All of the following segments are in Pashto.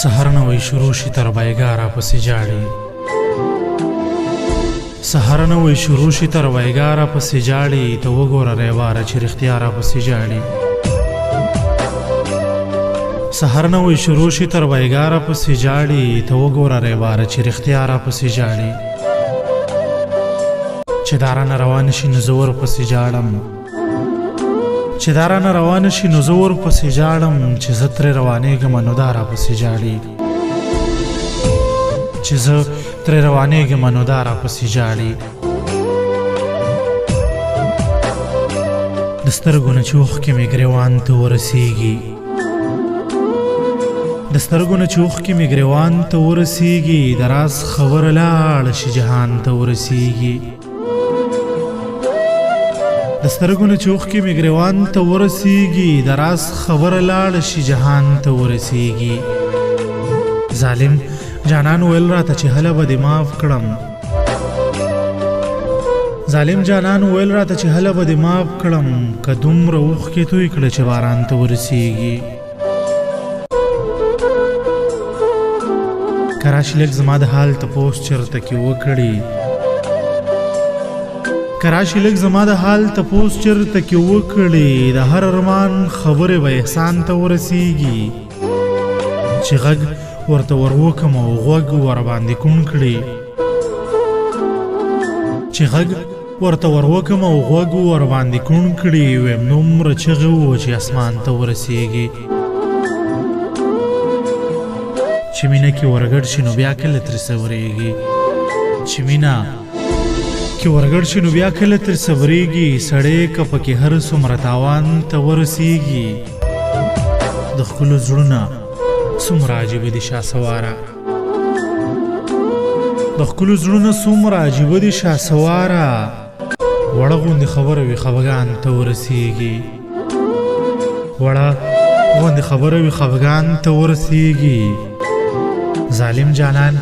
سحر نوی شروع شي تر بایګاره پسې جاړي سحر نوی شروع شي تر بایګاره پسې جاړي ته وګوره ریواره چې رښتیا را پسې جاړي سحر نوی شروع شي تر بایګاره پسې جاړي ته وګوره ریواره چې رښتیا را پسې جاړي چې دارانه روان شي نو زه ورپسې جاړم چې دارانه روان شي نو زه ورپسې جاړم چې زه ترې روانېږم نو دا راپسې جاړي چې زه ترې روانېږم نو دا راپسې جاړي د سترګو نه چې اوښکې مې ګریوان ته ورسېږي د سترګو نه چې اوښکې مې ګریوان ته ورسېږي د راز خبره لاړه شي جهان ته ورسېږي د سترګو نه چې اوښکې مې ګریوان ته ورسېږي د راز خبره لاړه شي جهان ته ورسېږي ظالم جانان ویل راته چې هله به دې معاف کړم ظالم جانان ویل راته چې هله به دې معاف کړم که دومره اوښکې توی کړه چې باران ته ورسېږي که راشي لږ زما د حال تپوس چېرته کې وکړي که راشي لږ زما د حال تپوس چېرته کې وکړي د هر ارمان خبرې به احسان ته ورسېږي چې غږ ورته وروکم او غوږ ورباندې کوڼ کړي چې غږ ورته وروکم او غوږ ورباندې کوڼ کړي ویم دومره چغې ووه چې اسمان ته ورسېږي چې مینه کې ورګډ شي نو بیا کله ترې صبرېږي چې مینه کې ورګډ شي نو بیا کله ترې صبرېږي سړی که پکې هر څومره تاوان ته ورسېږي د ښکلو زړونه څومره عجیبه دي شهسواره د ښکلو زړونه څومره عجیبه دي شهسواره وړه غوندې خبره وي خفګان ته ورسېږي وړه غوندې خبره وي خفګان ته ورسېږي ظالم جانان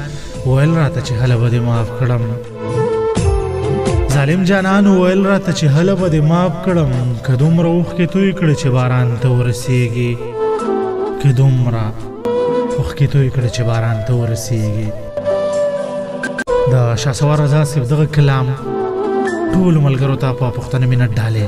ویل راته چې هله به دې معاف کړم ظالم جانان ویل راته چې هله به دې معاف کړم که دومره اوښکې توی کړه چې باران ته ورسېږي که دومره اوښکې توی کړه چې باران ته ورسېږي د شهسوار رضا صاحب دغه کلام ټولو ملګرو ته په پښتنه مینت ډالۍ